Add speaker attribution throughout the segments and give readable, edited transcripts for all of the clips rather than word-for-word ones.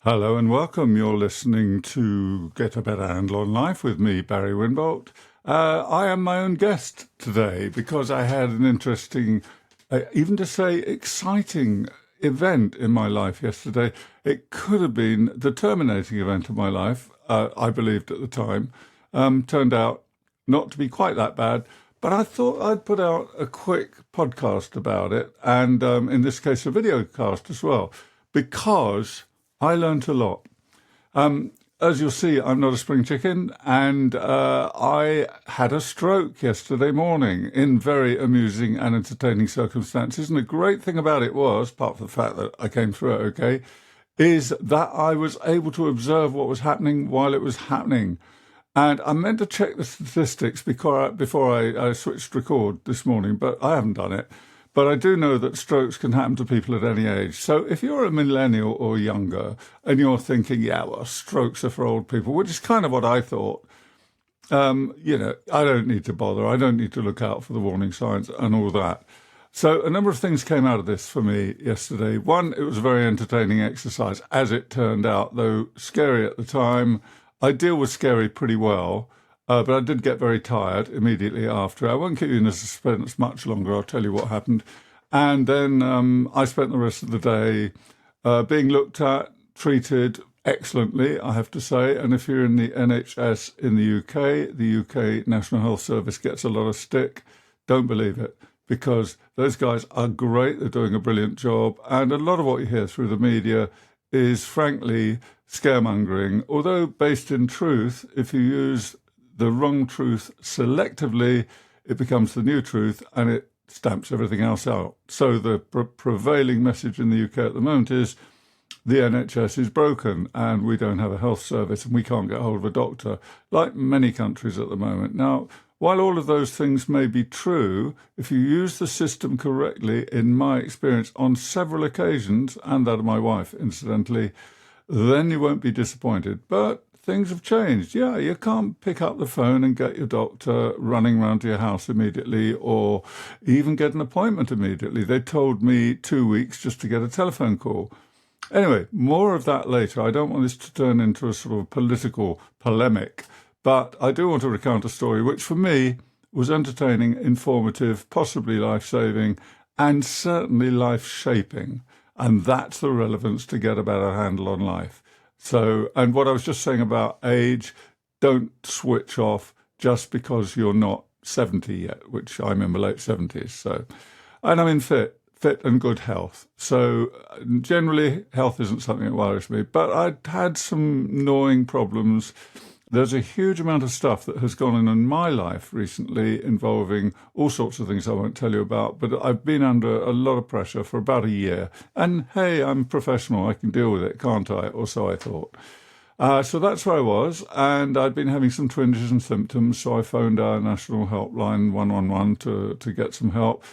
Speaker 1: Hello and welcome. You're listening to Get a Better Handle on Life with me, Barry Winbolt. I am my own guest today because I had an interesting, even to say exciting event in my life yesterday. It could have been the terminating event of my life, I believed at the time. Turned out not to be quite that bad, but I thought I'd put out a quick podcast about it, and in this case a video cast as well, because I learnt a lot. As you'll see, I'm not a spring chicken, and I had a stroke yesterday morning in very amusing and entertaining circumstances. And the great thing about it was, apart from the fact that I came through it okay, is that I was able to observe what was happening while it was happening. And I meant to check the statistics before I switched record this morning, but I haven't done it. But I do know that strokes can happen to people at any age. So if you're a millennial or younger and you're thinking, yeah, well, strokes are for old people, which is kind of what I thought, I don't need to bother. I don't need to look out for the warning signs and all that. So a number of things came out of this for me yesterday. One, it was a very entertaining exercise, as it turned out, though scary at the time. I deal with scary pretty well. But I did get very tired immediately after. I won't keep you in suspense much longer. I'll tell you what happened. And then I spent the rest of the day being looked at, treated excellently, I have to say. And if you're in the NHS in the UK National Health Service gets a lot of stick. Don't believe it, because those guys are great. They're doing a brilliant job. And a lot of what you hear through the media is, frankly, scaremongering. Although based in truth, if you use the wrong truth selectively, it becomes the new truth and it stamps everything else out. So the prevailing message in the UK at the moment is the NHS is broken and we don't have a health service and we can't get hold of a doctor, like many countries at the moment. Now, while all of those things may be true, if you use the system correctly, in my experience on several occasions, and that of my wife, incidentally, then you won't be disappointed. But things have changed. Yeah, you can't pick up the phone and get your doctor running round to your house immediately or even get an appointment immediately. They told me 2 weeks just to get a telephone call. Anyway, more of that later. I don't want this to turn into a sort of political polemic, but I do want to recount a story which for me was entertaining, informative, possibly life-saving, and certainly life-shaping. And that's the relevance to get a better handle on life. So, and what I was just saying about age, don't switch off just because you're not 70 yet, which I'm in my late 70s. So, and I'm in fit and good health. So generally, health isn't something that worries me, but I'd had some gnawing problems. There's a huge amount of stuff that has gone on in my life recently involving all sorts of things I won't tell you about, but I've been under a lot of pressure for about a year. And hey, I'm professional, I can deal with it, can't I? Or so I thought. So that's where I was, and I'd been having some twinges and symptoms, so I phoned our national helpline 111 to get some help.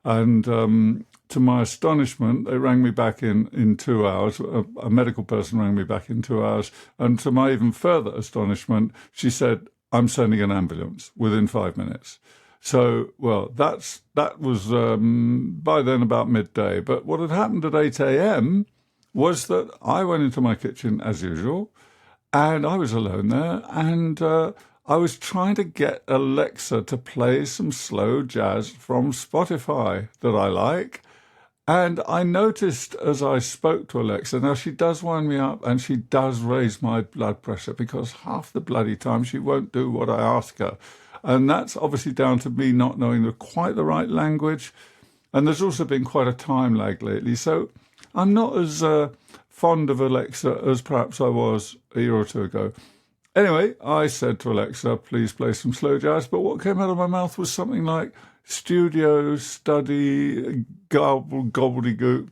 Speaker 1: And to my astonishment, they rang me back in 2 hours. A medical person rang me back in 2 hours. And to my even further astonishment, she said, I'm sending an ambulance within 5 minutes. So, well, that was by then about midday. But what had happened at 8 a.m. was that I went into my kitchen as usual, and I was alone there, and I was trying to get Alexa to play some slow jazz from Spotify that I like. And I noticed as I spoke to Alexa, now she does wind me up and she does raise my blood pressure because half the bloody time she won't do what I ask her. And that's obviously down to me not knowing quite the right language. And there's also been quite a time lag lately. So I'm not as fond of Alexa as perhaps I was a year or two ago. Anyway, I said to Alexa, please play some slow jazz. But what came out of my mouth was something like studio, study, gobbledygook.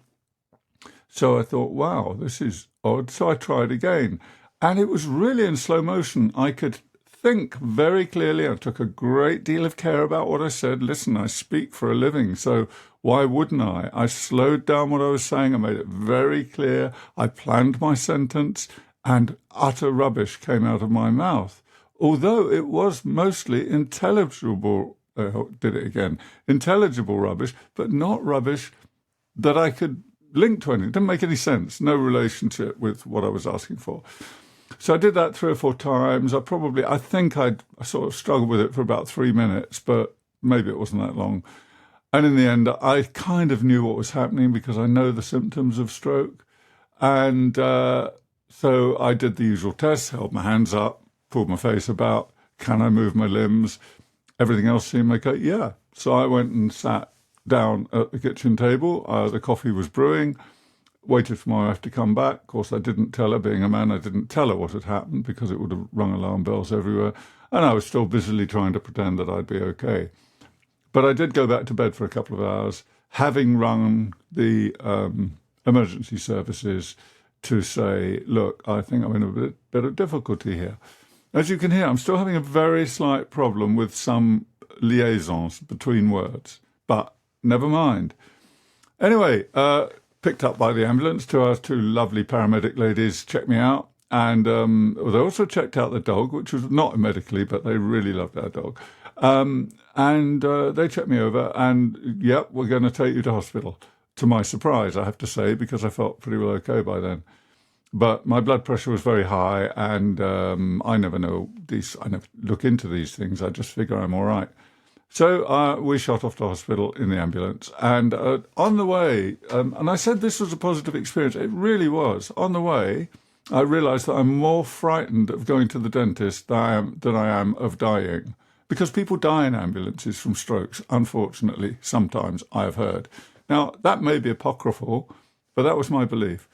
Speaker 1: So I thought, wow, this is odd. So I tried again. And it was really in slow motion. I could think very clearly. I took a great deal of care about what I said. Listen, I speak for a living, so why wouldn't I? I slowed down what I was saying. I made it very clear. I planned my sentence, and utter rubbish came out of my mouth. Although it was mostly intelligible, intelligible rubbish, but not rubbish that I could linked to anything. It didn't make any sense. No relationship with what I was asking for. So I did that 3 or 4 times. I think I sort of struggled with it for about 3 minutes, but maybe it wasn't that long. And in the end, I kind of knew what was happening because I know the symptoms of stroke. And so I did the usual tests, held my hands up, pulled my face about. Can I move my limbs? Everything else seemed okay. Yeah. So I went and sat down at the kitchen table. The coffee was brewing. Waited for my wife to come back. Of course, I didn't tell her, being a man, I didn't tell her what had happened because it would have rung alarm bells everywhere. And I was still busily trying to pretend that I'd be okay. But I did go back to bed for a couple of hours, having rung the emergency services to say, look, I think I'm in a bit of difficulty here. As you can hear, I'm still having a very slight problem with some liaisons between words, but never mind. Anyway, picked up by the ambulance. 2 hours, 2 lovely paramedic ladies checked me out. And they also checked out the dog, which was not medically, but they really loved our dog. And they checked me over and, yep, we're going to take you to hospital. To my surprise, I have to say, because I felt pretty well okay by then. But my blood pressure was very high, and I never look into these things. I just figure I'm all right. So we shot off to hospital in the ambulance. And on the way, and I said this was a positive experience. It really was. On the way, I realised that I'm more frightened of going to the dentist than I am of dying. Because people die in ambulances from strokes, unfortunately, sometimes, I have heard. Now, that may be apocryphal, but that was my belief.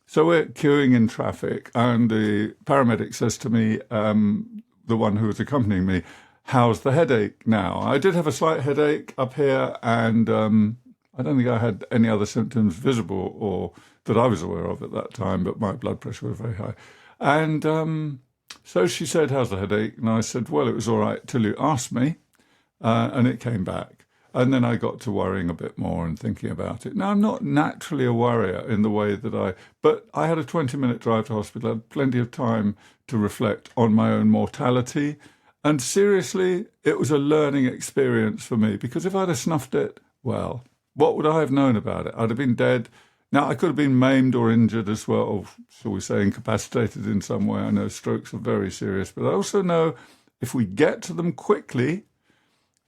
Speaker 1: So we're queuing in traffic, and the paramedic says to me, the one who was accompanying me, how's the headache now? I did have a slight headache up here, and I don't think I had any other symptoms visible or that I was aware of at that time, but my blood pressure was very high. And so she said, how's the headache? And I said, well, it was all right till you asked me, and it came back. And then I got to worrying a bit more and thinking about it. Now, I'm not naturally a worrier in the way that but I had a 20-minute drive to hospital. I had plenty of time to reflect on my own mortality. And seriously, it was a learning experience for me, because if I'd have snuffed it, well, what would I have known about it? I'd have been dead. Now, I could have been maimed or injured as well, or shall we say incapacitated in some way. I know strokes are very serious, but I also know if we get to them quickly,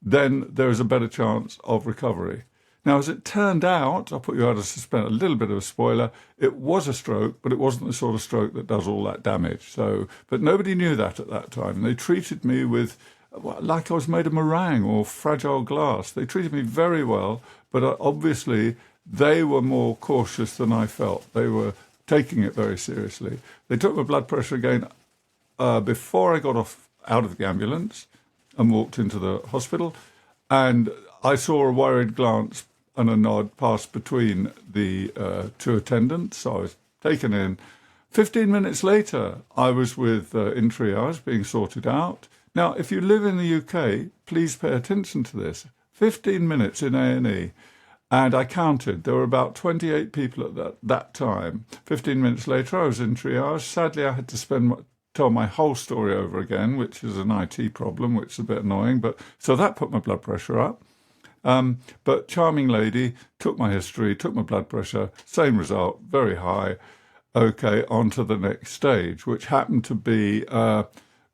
Speaker 1: then there is a better chance of recovery. Now, as it turned out, I'll put you out of suspense, a little bit of a spoiler, it was a stroke, but it wasn't the sort of stroke that does all that damage. But nobody knew that at that time. And they treated me like I was made of meringue or fragile glass. They treated me very well, but obviously they were more cautious than I felt. They were taking it very seriously. They took my blood pressure again before I got out of the ambulance and walked into the hospital. And I saw a worried glance and a nod pass between the 2 attendants. So I was taken in. 15 minutes later, I was in triage being sorted out. Now, if you live in the UK, please pay attention to this. 15 minutes in A&E. And I counted. There were about 28 people at that time. 15 minutes later, I was in triage. Sadly, I had to tell my whole story over again, which is an IT problem, which is a bit annoying. So that put my blood pressure up. But charming lady took my history, took my blood pressure, same result, very high. Okay, on to the next stage, which happened to be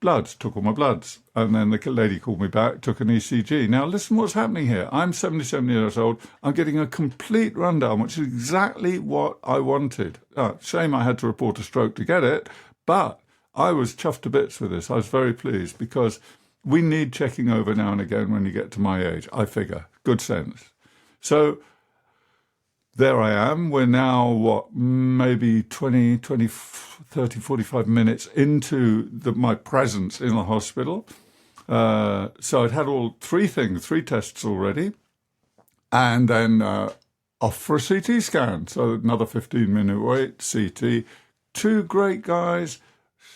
Speaker 1: bloods, took all my bloods. And then the lady called me back, took an ECG. Now, listen what's happening here. I'm 77 years old. I'm getting a complete rundown, which is exactly what I wanted. Shame I had to report a stroke to get it, but I was chuffed to bits with this. I was very pleased because we need checking over now and again when you get to my age, I figure. Good sense. So there I am. We're now, maybe 20, 30, 45 minutes into my presence in the hospital. So I'd had all 3 tests already. And then off for a CT scan. So another 15-minute wait, CT. 2 great guys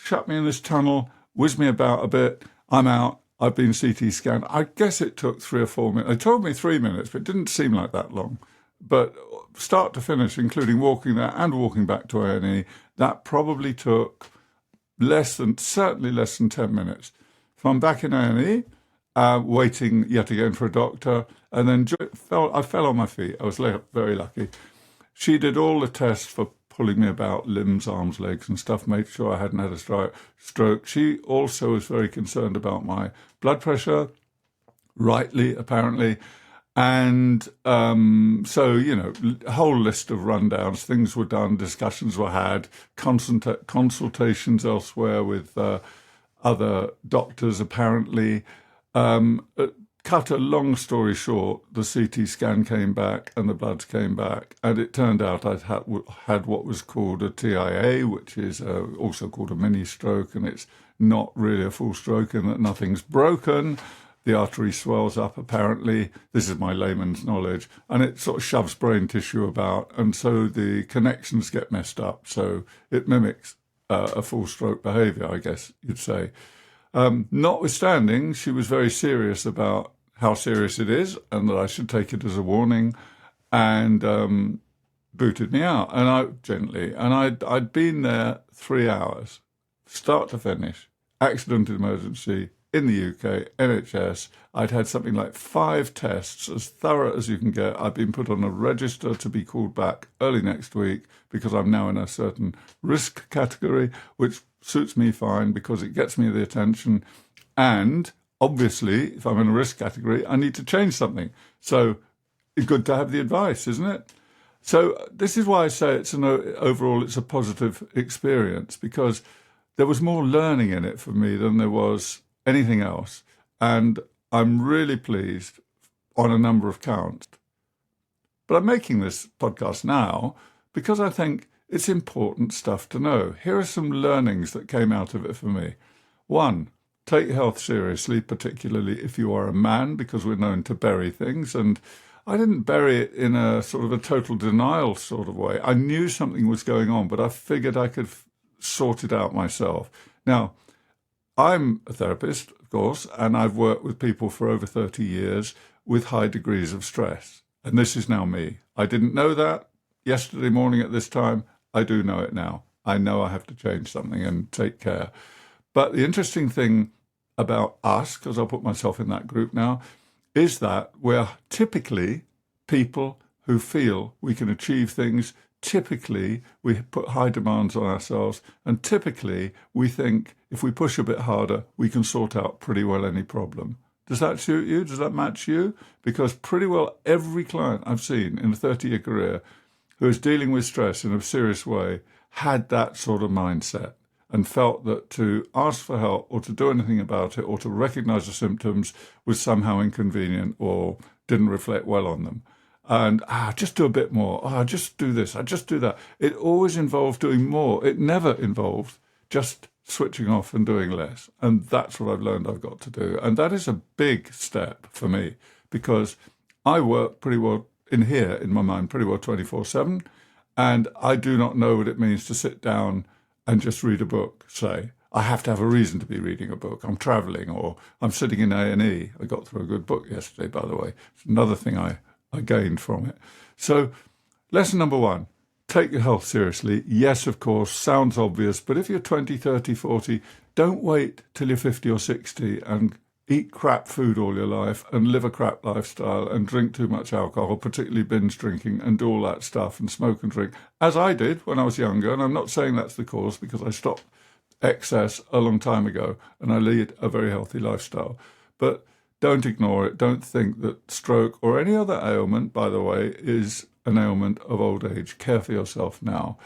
Speaker 1: shut me in this tunnel, whiz me about a bit. I'm out. I've been CT scanned. I guess it took 3 or 4 minutes. They told me 3 minutes, but it didn't seem like that long. But start to finish, including walking there and walking back to A&E, that probably took certainly less than 10 minutes. So I'm back in A&E, waiting yet again for a doctor, and then I fell on my feet. I was very lucky. She did all the tests for pulling me about, limbs, arms, legs and stuff, made sure I hadn't had a stroke. She also was very concerned about my blood pressure, rightly, apparently. And so, a whole list of rundowns, things were done, discussions were had, consultations elsewhere with other doctors, apparently. Cut a long story short, the CT scan came back and the bloods came back, and it turned out I'd had what was called a TIA, which is also called a mini stroke, and it's not really a full stroke in that nothing's broken. The artery swells up, apparently. This is my layman's knowledge, and it sort of shoves brain tissue about, and so the connections get messed up. So it mimics a full stroke behaviour, I guess you'd say. Notwithstanding, she was very serious about how serious it is and that I should take it as a warning, and booted me out, I'd been there 3 hours, start to finish, accident emergency in the UK, NHS. I'd had something like 5 tests, as thorough as you can get. I've been put on a register to be called back early next week because I'm now in a certain risk category, which suits me fine because it gets me the attention. And obviously, if I'm in a risk category, I need to change something. So it's good to have the advice, isn't it? So this is why I say overall it's a positive experience, because there was more learning in it for me than there was anything else. And I'm really pleased on a number of counts. But I'm making this podcast now because I think it's important stuff to know. Here are some learnings that came out of it for me. 1, take health seriously, particularly if you are a man, because we're known to bury things. And I didn't bury it in a sort of a total denial sort of way. I knew something was going on, but I figured I could sort it out myself. Now, I'm a therapist, of course, and I've worked with people for over 30 years with high degrees of stress. And this is now me. I didn't know that yesterday morning at this time. I do know it now. I know I have to change something and take care. But the interesting thing about us, because I'll put myself in that group now, is that we're typically people who feel we can achieve things. Typically, we put high demands on ourselves, and typically we think if we push a bit harder, we can sort out pretty well any problem. Does that suit you? Does that match you? Because pretty well every client I've seen in a 30-year career who is dealing with stress in a serious way had that sort of mindset and felt that to ask for help or to do anything about it or to recognize the symptoms was somehow inconvenient or didn't reflect well on them. And just do a bit more. Just do this. Just do that. It always involved doing more. It never involved just switching off and doing less. And that's what I've learned I've got to do. And that is a big step for me, because I work pretty well in my mind, pretty well 24/7. And I do not know what it means to sit down and just read a book, say. I have to have a reason to be reading a book. I'm traveling or I'm sitting in A&E. I got through a good book yesterday, by the way. It's another thing I gained from it. So lesson number 1, take your health seriously. Yes, of course, sounds obvious, but if you're 20, 30, 40, don't wait till you're 50 or 60 and eat crap food all your life and live a crap lifestyle and drink too much alcohol, particularly binge drinking, and do all that stuff and smoke and drink, as I did when I was younger. And I'm not saying that's the cause, because I stopped excess a long time ago and I lead a very healthy lifestyle. But don't ignore it. Don't think that stroke or any other ailment, by the way, is an ailment of old age. Care for yourself now,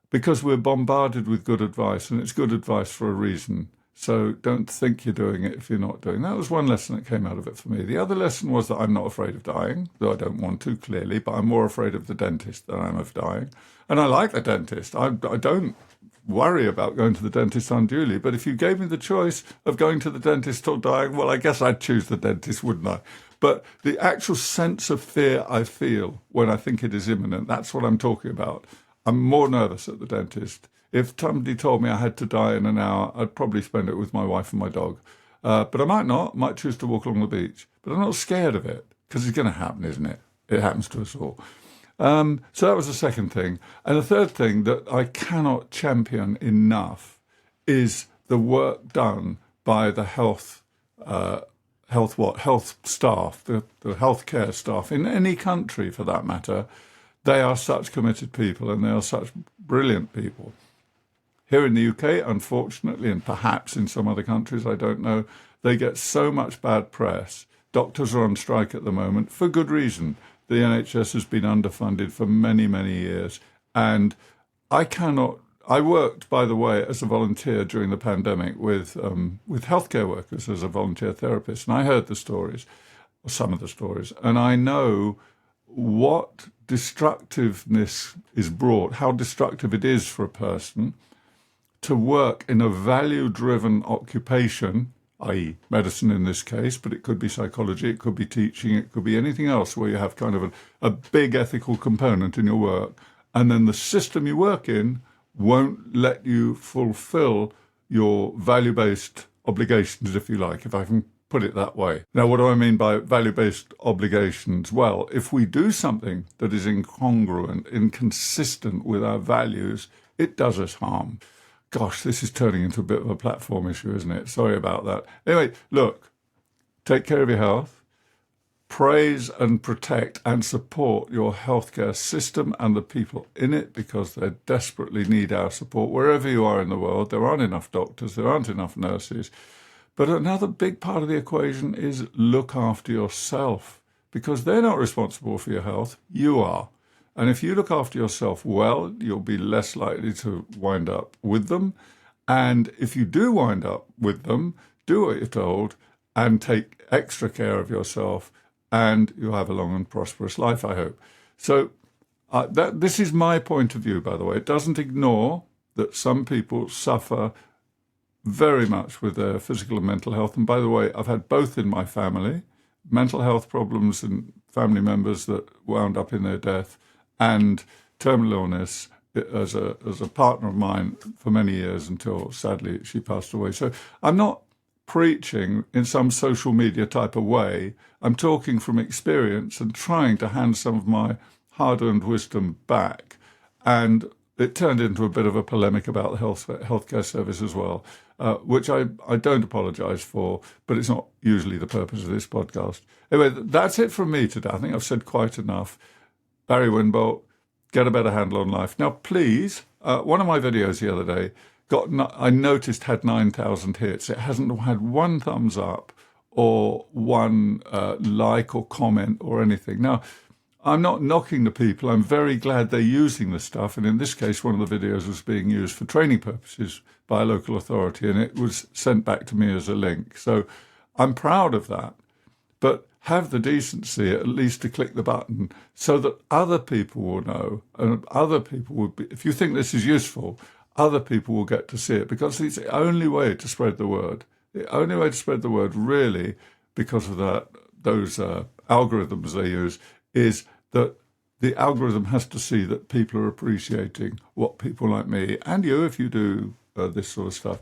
Speaker 1: because we're bombarded with good advice, and it's good advice for a reason. So don't think you're doing it if you're not doing it. That was one lesson that came out of it for me. The other lesson was that I'm not afraid of dying, though I don't want to, clearly, but I'm more afraid of the dentist than I am of dying. And I like the dentist. I don't worry about going to the dentist unduly, but if you gave me the choice of going to the dentist or dying, well, I guess I'd choose the dentist, wouldn't I? But the actual sense of fear I feel when I think it is imminent, that's what I'm talking about. I'm more nervous at the dentist. If somebody told me I had to die in an hour, I'd probably spend it with my wife and my dog. But I might not, might choose to walk along the beach. But I'm not scared of it, because it's going to happen, isn't it? It happens to us all. So that was the second thing. And the third thing that I cannot champion enough is the work done by the health staff, the healthcare staff in any country for that matter, They are such committed people and they are such brilliant people. Here in the UK, unfortunately, and perhaps in some other countries, I don't know, they get so much bad press. Doctors are on strike at the moment for good reason. The NHS has been underfunded for many, many years. And I worked, by the way, as a volunteer during the pandemic with healthcare workers as a volunteer therapist. And I heard the stories, or some of the stories, and I know what destructiveness is brought, how destructive it is for a person to work in a value-driven occupation, i.e. medicine in this case, but it could be psychology, it could be teaching, it could be anything else where you have kind of a big ethical component in your work, and then the system you work in won't let you fulfill your value-based obligations, if you like, if I can put it that way. Now, what do I mean by value-based obligations? Well, if we do something that is incongruent, inconsistent with our values, it does us harm. Gosh, this is turning into a bit of a platform issue, isn't it? Sorry about that. Anyway, look, take care of your health. Praise and protect and support your healthcare system and the people in it because they desperately need our support. Wherever you are in the world, there aren't enough doctors, there aren't enough nurses. But another big part of the equation is look after yourself because they're not responsible for your health, you are. And if you look after yourself well, you'll be less likely to wind up with them. And if you do wind up with them, do what you're told and take extra care of yourself and you'll have a long and prosperous life, I hope. So this is my point of view, by the way. It doesn't ignore that some people suffer very much with their physical and mental health. And by the way, I've had both in my family, mental health problems and family members that wound up in their death and terminal illness as a partner of mine for many years until sadly she passed away. So I'm not preaching in some social media type of way. I'm talking from experience and trying to hand some of my hard-earned wisdom back. And it turned into a bit of a polemic about the healthcare service as well, which I don't apologise for, but it's not usually the purpose of this podcast. Anyway, that's it from me today. I think I've said quite enough. Barry Winbolt, get a better handle on life. Now, please, one of my videos the other day I noticed had 9,000 hits. It hasn't had one thumbs up or one like or comment or anything. Now, I'm not knocking the people. I'm very glad they're using the stuff. And in this case, one of the videos was being used for training purposes by a local authority, and it was sent back to me as a link. So I'm proud of that. But have the decency at least to click the button so that other people will know and other people will be, if you think this is useful, other people will get to see it because it's the only way to spread the word. The only way to spread the word really because of those algorithms they use is that the algorithm has to see that people are appreciating what people like me and you, if you do this sort of stuff,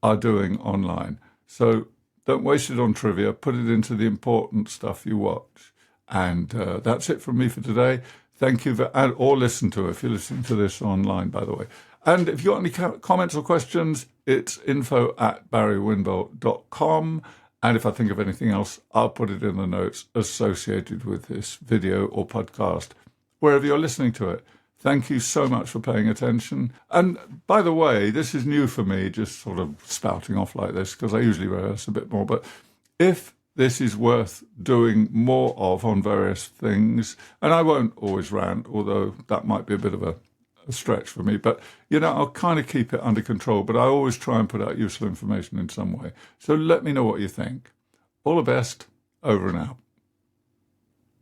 Speaker 1: are doing online. So don't waste it on trivia. Put it into the important stuff you watch. And that's it from me for today. Thank you, or listen to it if you're listening to this online, by the way. And if you've got any comments or questions, it's info@barrywinbolt.com. And if I think of anything else, I'll put it in the notes associated with this video or podcast, wherever you're listening to it. Thank you so much for paying attention. And by the way, this is new for me, just sort of spouting off like this, because I usually rehearse a bit more. But if this is worth doing more of on various things, and I won't always rant, although that might be a bit of a stretch for me, but I'll kind of keep it under control, but I always try and put out useful information in some way. So let me know what you think. All the best. Over and out.